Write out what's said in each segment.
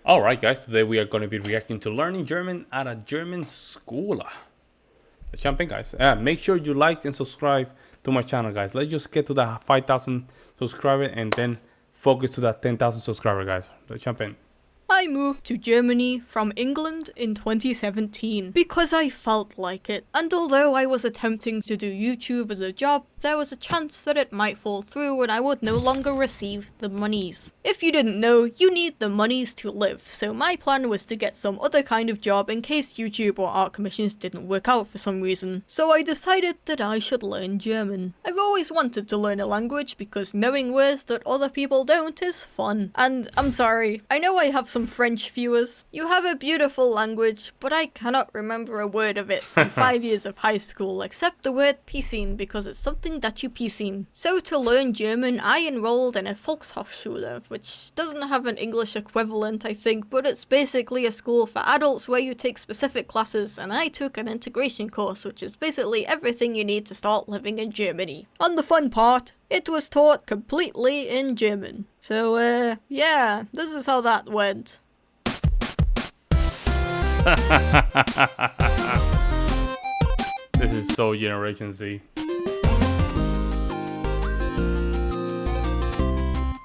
Alright guys, today we are going to be reacting to learning German at a German school. Let's jump in guys. Make sure you like and subscribe to my channel guys. Let's just get to the 5,000 subscribers and then focus to that 10,000 subscriber guys. Let's jump in. I moved to Germany from England in 2017 because I felt like it. And although I was attempting to do YouTube as a job, there was a chance that it might fall through and I would no longer receive the monies. If you didn't know, you need the monies to live, so my plan was to get some other kind of job in case YouTube or art commissions didn't work out for some reason. So I decided that I should learn German. I've always wanted to learn a language because knowing words that other people don't is fun. And I'm sorry, I know I have some French viewers. You have a beautiful language, but I cannot remember a word of it from 5 years of high school except the word Piscine because it's something that you piscine. So to learn German, I enrolled in a Volkshochschule, which doesn't have an English equivalent I think, but it's basically a school for adults where you take specific classes, and I took an integration course, which is basically everything you need to start living in Germany. And the fun part, it was taught completely in German. So yeah, this is how that went. This is so Generation Z.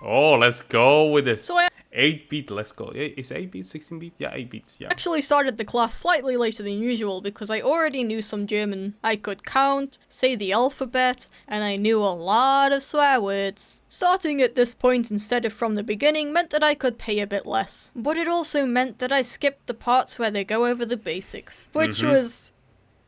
Oh, let's go with this. So I 8-bit, let's go. Is 8-bit, 16-bit? Yeah, 8 bits, yeah. actually started the class slightly later than usual because I already knew some German. I could count, say the alphabet, and I knew a lot of swear words. Starting at this point instead of from the beginning meant that I could pay a bit less, but it also meant that I skipped the parts where they go over the basics, which was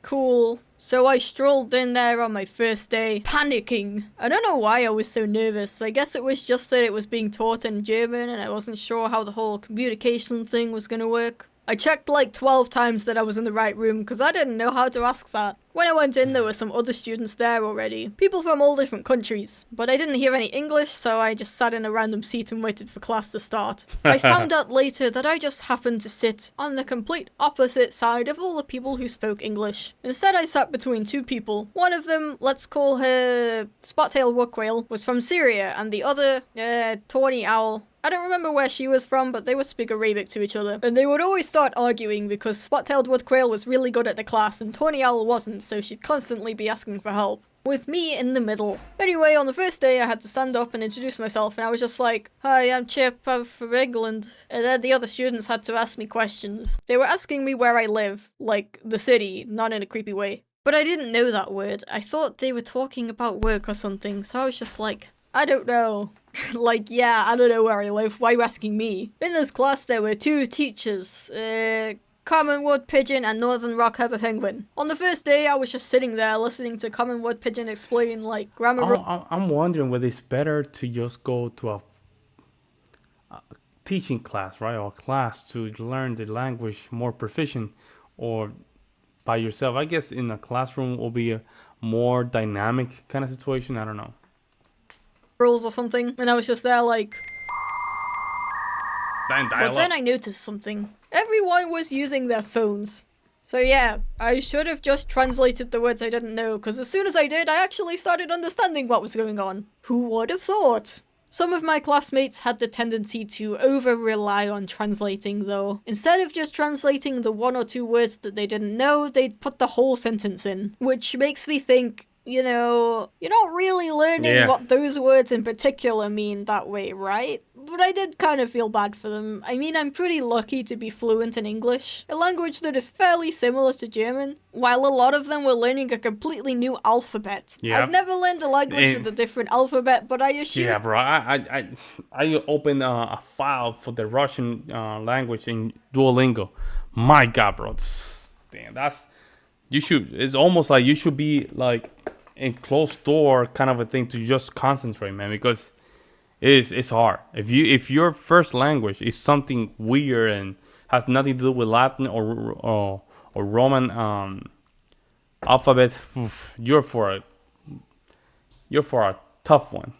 cool. So I strolled in there on my first day, panicking. I don't know why I was so nervous. I guess it was just that it was being taught in German and I wasn't sure how the whole communication thing was gonna work. I checked like 12 times that I was in the right room because I didn't know how to ask that. When I went in, there were some other students there already. People from all different countries. But I didn't hear any English, so I just sat in a random seat and waited for class to start. I found out later that I just happened to sit on the complete opposite side of all the people who spoke English. Instead, I sat between two people. One of them, let's call her Spot-tailed Woodquail, was from Syria, and the other, Tawny Owl. I don't remember where she was from, but they would speak Arabic to each other. And they would always start arguing because Spot-tailed Woodquail was really good at the class and Tawny Owl wasn't, so she'd constantly be asking for help. With me in the middle. Anyway, on the first day I had to stand up and introduce myself and I was just like, "Hi, I'm Chip, I'm from England." And then the other students had to ask me questions. They were asking me where I live, like the city, not in a creepy way. But I didn't know that word. I thought they were talking about work or something, so I was just like, I don't know. Like, yeah, I don't know where I live, why are you asking me? In this class there were two teachers, Common Wood Pigeon and Northern Rock Heather Penguin. On the first day I was just sitting there listening to Common Wood Pigeon explain like grammar. I'm wondering whether it's better to just go to a teaching class, right? Or a class to learn the language more proficient, or by yourself. I guess in a classroom will be a more dynamic kind of situation. I don't know. Rules or something, and I was just there like... But then I noticed something. Everyone was using their phones. So yeah, I should have just translated the words I didn't know, because as soon as I did, I actually started understanding what was going on. Who would have thought? Some of my classmates had the tendency to over-rely on translating though. Instead of just translating the one or two words that they didn't know, they'd put the whole sentence in. Which makes me think, you know, you're not really learning what those words in particular mean that way, right? But I did kind of feel bad for them. I mean, I'm pretty lucky to be fluent in English, a language that is fairly similar to German, while a lot of them were learning a completely new alphabet. Yeah. I've never learned a language with a different alphabet, but I assume... Yeah, bro, I opened a file for the Russian language in Duolingo. My God, bro, damn, that's... You should, it's almost like you should be like in closed door kind of a thing to just concentrate, man, because it's hard. If your first language is something weird and has nothing to do with Latin or Roman alphabet, you're for a tough one.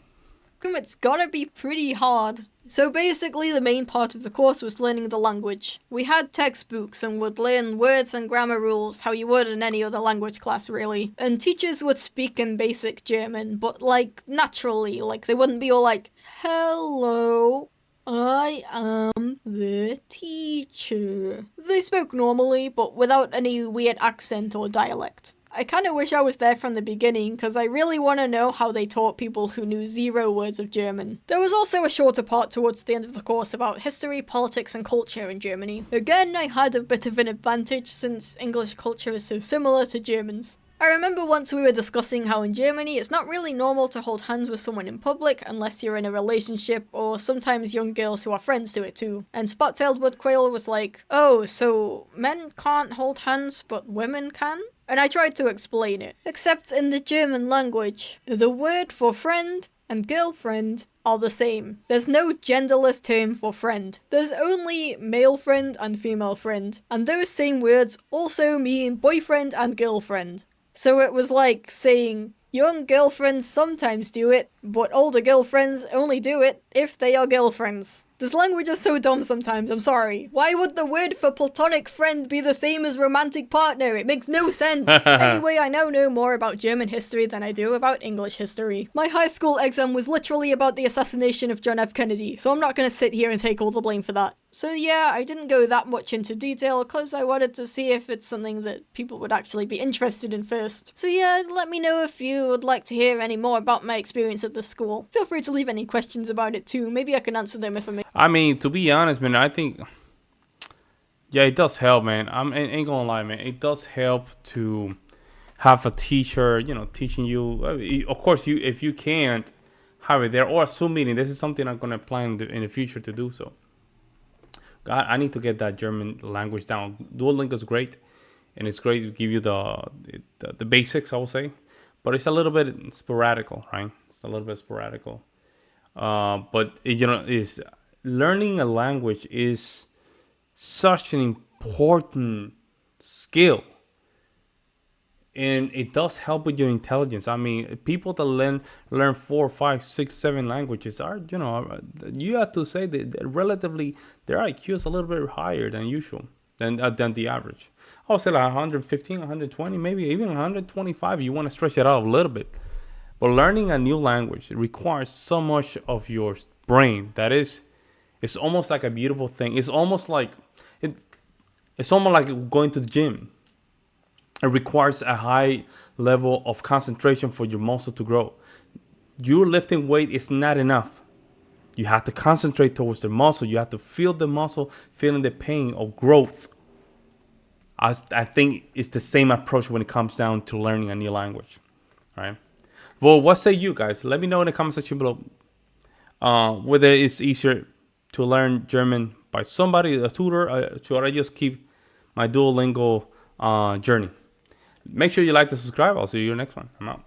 It's gotta be pretty hard. So basically the main part of the course was learning the language. We had textbooks and would learn words and grammar rules how you would in any other language class really. And teachers would speak in basic German, but like naturally, like they wouldn't be all like, "Hello." I am the teacher. They spoke normally, but without any weird accent or dialect. I kind of wish I was there from the beginning, because I really want to know how they taught people who knew 0 words of German. There was also a shorter part towards the end of the course about history, politics, and culture in Germany. Again, I had a bit of an advantage since English culture is so similar to German's. I remember once we were discussing how in Germany it's not really normal to hold hands with someone in public unless you're in a relationship, or sometimes young girls who are friends do it too. And Spot-tailed Wood Quail was like, oh, so men can't hold hands but women can? And I tried to explain it. Except in the German language, the word for friend and girlfriend are the same. There's no genderless term for friend. There's only male friend and female friend. And those same words also mean boyfriend and girlfriend. So it was like saying, young girlfriends sometimes do it, but older girlfriends only do it if they are girlfriends. This language is so dumb sometimes, I'm sorry. Why would the word for platonic friend be the same as romantic partner? It makes no sense. Anyway, I now know more about German history than I do about English history. My high school exam was literally about the assassination of John F. Kennedy, so I'm not gonna sit here and take all the blame for that. So yeah, I didn't go that much into detail because I wanted to see if it's something that people would actually be interested in first. So yeah, let me know if you would like to hear any more about my experience at the school. Feel free to leave any questions about it too. Maybe I can answer them if I'm... I mean, to be honest, man, I think, yeah, it does help, man. Ain't gonna lie, man. It does help to have a teacher, teaching you. Of course, if you can't have it there, or a Zoom meeting. This is something I'm gonna plan in the future to do so. I need to get that German language down. Duolingo is great, and it's great to give you the basics, I will say, but it's a little bit sporadical, right? It's a little bit sporadical. But is learning a language is such an important skill, and it does help with your intelligence. I mean, people that learn 4, 5, 6, 7 languages are, you have to say that relatively their IQ is a little bit higher than usual, than the average. I would say like 115, 120, maybe even 125. You want to stretch it out a little bit. But learning a new language requires so much of your brain that it's almost like a beautiful thing. It's almost like going to the gym. It requires a high level of concentration for your muscle to grow. You lifting weight is not enough. You have to concentrate towards the muscle. You have to feel the muscle, feeling the pain of growth. I think it's the same approach when it comes down to learning a new language, right? Well, what say you guys? Let me know in the comment section below whether it's easier to learn German by somebody, a tutor, or should I just keep my Duolingo journey? Make sure you like to subscribe. I'll see you in the next one. I'm out.